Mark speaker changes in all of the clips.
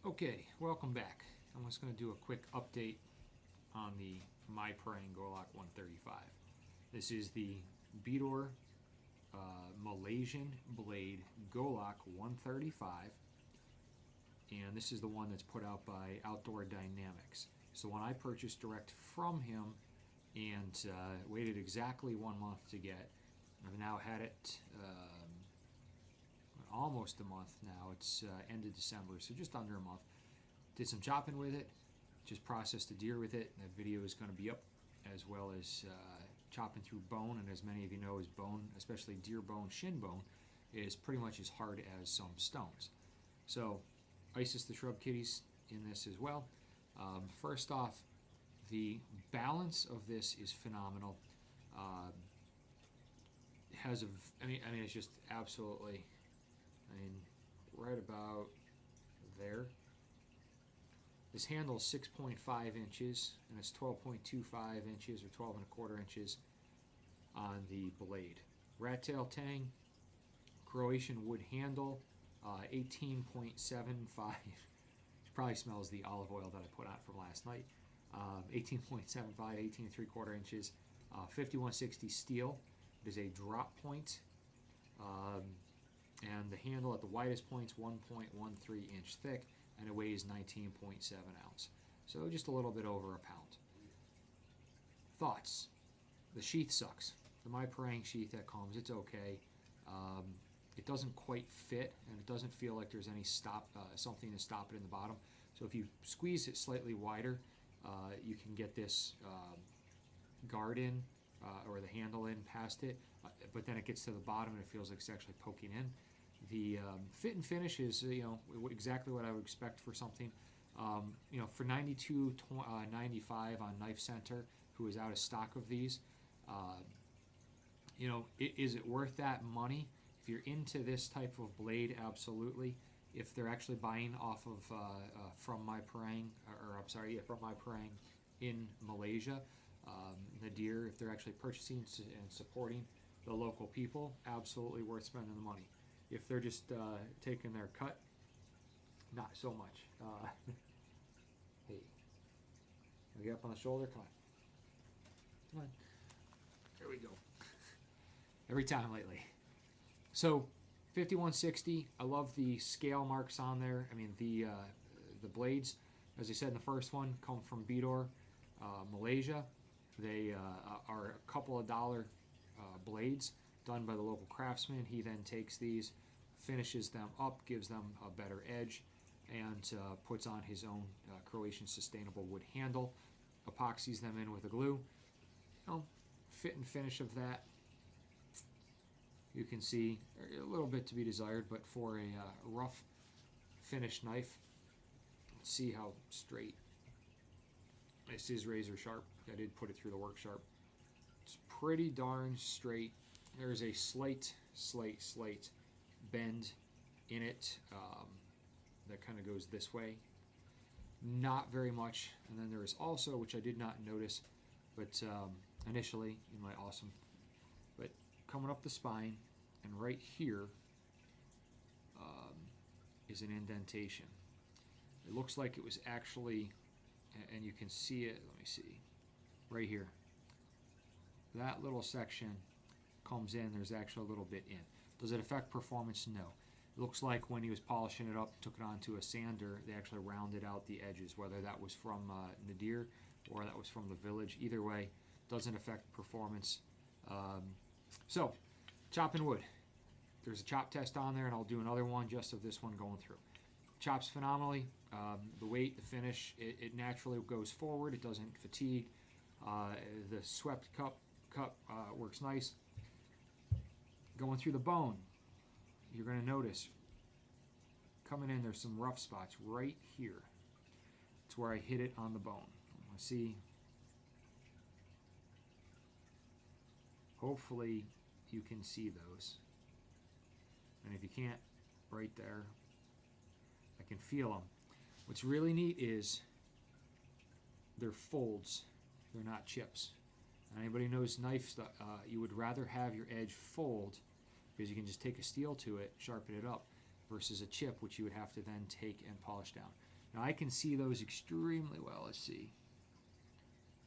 Speaker 1: Okay, welcome back. I'm just going to do a quick update on the Parang Golok 135. This is the Bidor Malaysian Blade Golok 135, and this is the one that's put out by Outdoor Dynamics. It's the one I purchased direct from him and waited exactly 1 month to get. I've now had it almost a month now. It's end of December, so just under a month. Did some chopping with it, just processed a deer with it. That video is going to be up, as well as chopping through bone. And as many of you know, is bone, especially deer bone, shin bone, is pretty much as hard as some stones. So Isis the shrub kitties in this as well. First off, the balance of this is phenomenal. It has a, I mean, it's just absolutely, right about there. This handle is 6.5 inches, and it's 12.25 inches or 12 1/4 inches on the blade. Rat tail tang, Croatian wood handle, 18.75. It probably smells the olive oil that I put on from last night. 18.75, 18 3/4 inches, 5160 steel. It is a drop point. And the handle at the widest point is 1.13 inch thick, and it weighs 19.7 ounce. So just a little bit over a pound. Thoughts? The sheath sucks. The myparang sheath that comes, it's okay. It doesn't quite fit, and it doesn't feel like there's any something to stop it in the bottom. So if you squeeze it slightly wider, you can get this guard in, or the handle in past it, but then it gets to the bottom and it feels like it's actually poking in. The fit and finish is exactly what I would expect for something. For $92.95 on Knife Center, who is out of stock of these, is it worth that money? If you're into this type of blade, absolutely. If they're actually buying off of from myparang, from myparang in Malaysia, the deer, if they're actually purchasing and supporting the local people, absolutely worth spending the money. If they're just taking their cut, not so much. Hey, can we get up on the shoulder? Come on. Come on. There we go. Every time lately. So 5160, I love the scale marks on there. The blades, as I said in the first one, come from Bidor, Malaysia. They are a couple of dollar blades done by the local craftsman. He then takes these, finishes them up, gives them a better edge, and puts on his own Croatian sustainable wood handle, epoxies them in with a glue. Fit and finish of that, you can see a little bit to be desired, but for a rough finished knife, see how straight. This is razor sharp. I did put it through the work sharp. It's pretty darn straight. There's a slight bend in it that kind of goes this way. Not very much. And then there is also, which I did not notice, but initially in my awesome, but coming up the spine and right here is an indentation. It looks like it was actually, and you can see it, let me see, right here. That little section comes in, there's actually a little bit in. Does it affect performance? No. It looks like when he was polishing it up, took it onto a sander, they actually rounded out the edges, whether that was from Nadir or that was from the village. Either way, doesn't affect performance. So, chopping wood. There's a chop test on there, and I'll do another one just of this one going through. Chops phenomenally. The weight, the finish, it naturally goes forward. It doesn't fatigue. The swept cup works nice. Going through the bone, you're going to notice coming in, there's some rough spots right here. It's where I hit it on the bone. See, hopefully you can see those, and if you can't, right there, I can feel them. What's really neat is they're folds, they're not chips. And anybody knows knife stuff, you would rather have your edge fold, because you can just take a steel to it, sharpen it up, versus a chip, which you would have to then take and polish down. Now I can see those extremely well. Let's see.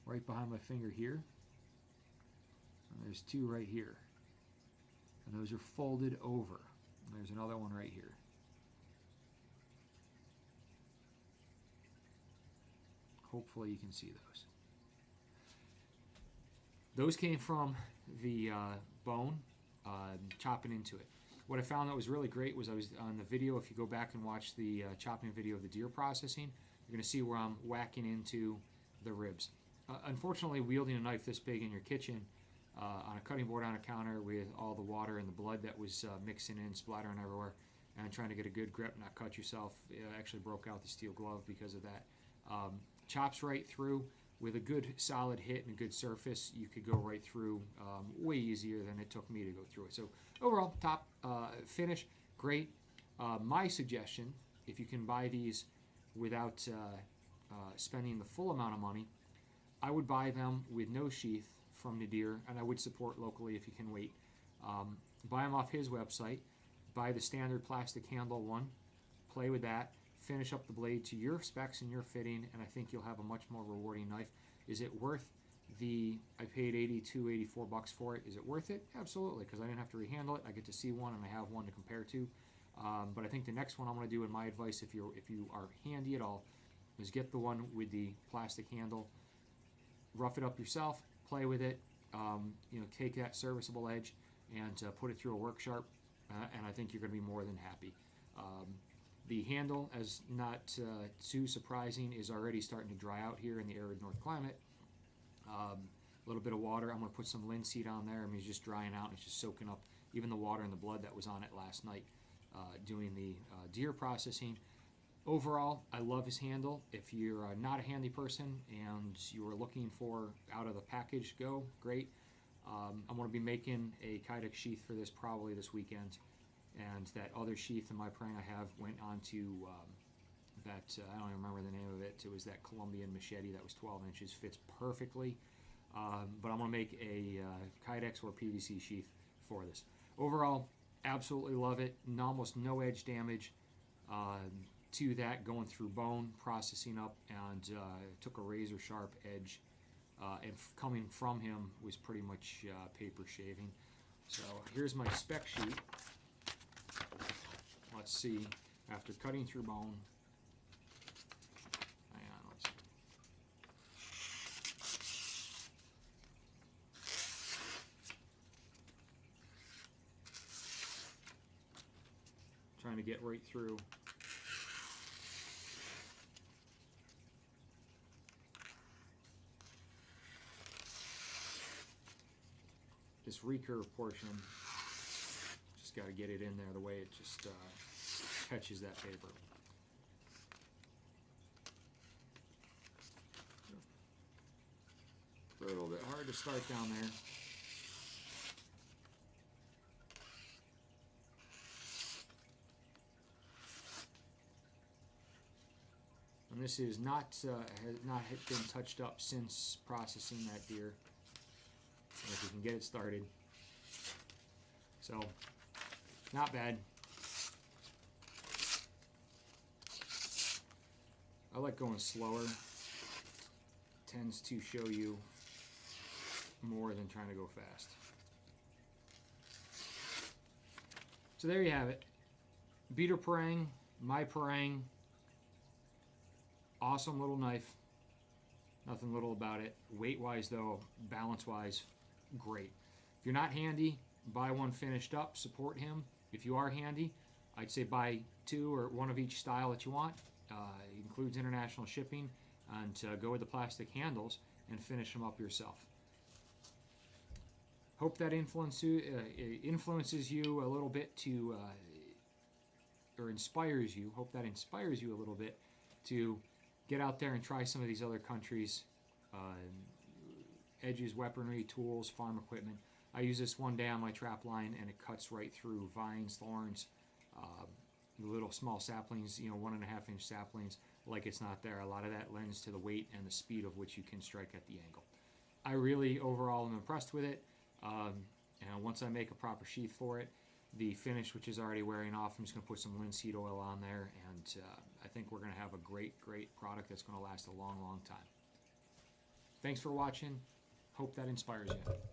Speaker 1: Right behind my finger here. And there's two right here. And those are folded over. And there's another one right here. Hopefully you can see those. Those came from the bone, chopping into it. What I found that was really great was I was on the video, if you go back and watch the chopping video of the deer processing, you're going to see where I'm whacking into the ribs. Unfortunately, wielding a knife this big in your kitchen on a cutting board on a counter with all the water and the blood that was mixing in, splattering everywhere, and trying to get a good grip, not cut yourself, actually broke out the steel glove because of that. Chops right through. With a good solid hit and a good surface, you could go right through way easier than it took me to go through it. So overall, top finish, great. My suggestion, if you can buy these without spending the full amount of money, I would buy them with no sheath from Nadir, and I would support locally if you can wait. Buy them off his website. Buy the standard plastic handle one. Play with that. Finish up the blade to your specs and your fitting, and I think you'll have a much more rewarding knife. Is it worth I paid 82, 84 bucks for it. Is it worth it? Absolutely, because I didn't have to rehandle it. I get to see one, and I have one to compare to. But I think the next one I'm going to do, in my advice, if you are handy at all, is get the one with the plastic handle. Rough it up yourself. Play with it. Take that serviceable edge and put it through a work sharp, and I think you're going to be more than happy. The handle, as not too surprising, is already starting to dry out here in the arid north climate. A little bit of water. I'm going to put some linseed on there. I mean, it's just drying out. And it's just soaking up even the water and the blood that was on it last night doing the deer processing. Overall, I love his handle. If you're not a handy person and you are looking for out of the package go, great. I'm going to be making a Kydex sheath for this probably this weekend. And that other sheath in my parang I have went on to that, I don't even remember the name of it. It was that Colombian machete that was 12 inches, fits perfectly. But I'm going to make a Kydex or PVC sheath for this. Overall, absolutely love it. Almost no edge damage to that going through bone, processing up, and took a razor sharp edge. And coming from him was pretty much paper shaving. So here's my spec sheet. Let's see, after cutting through bone, hang on, let's see. Trying to get right through. This recurve portion, just got to get it in there the way it just catches that paper. A little bit hard to start down there. And this is not has not been touched up since processing that deer. And if you can get it started, so not bad. I like going slower. Tends to show you more than trying to go fast. So there you have it. Beater parang, my parang. Awesome little knife. Nothing little about it. Weight-wise though, balance-wise, great. If you're not handy, buy one finished up, support him. If you are handy, I'd say buy two or one of each style that you want. It includes international shipping, and go with the plastic handles and finish them up yourself. Hope that influences you a little bit to, or inspires you. Hope that inspires you a little bit to get out there and try some of these other countries. Edges, weaponry, tools, farm equipment. I use this one day on my trap line, and it cuts right through vines, thorns, little small saplings, 1.5 inch saplings, like it's not there. A lot of that lends to the weight and the speed of which you can strike at the angle. I really overall am impressed with it. And once I make a proper sheath for it, the finish, which is already wearing off, I'm just going to put some linseed oil on there and I think we're going to have a great product that's going to last a long time. Thanks for watching. Hope that inspires you.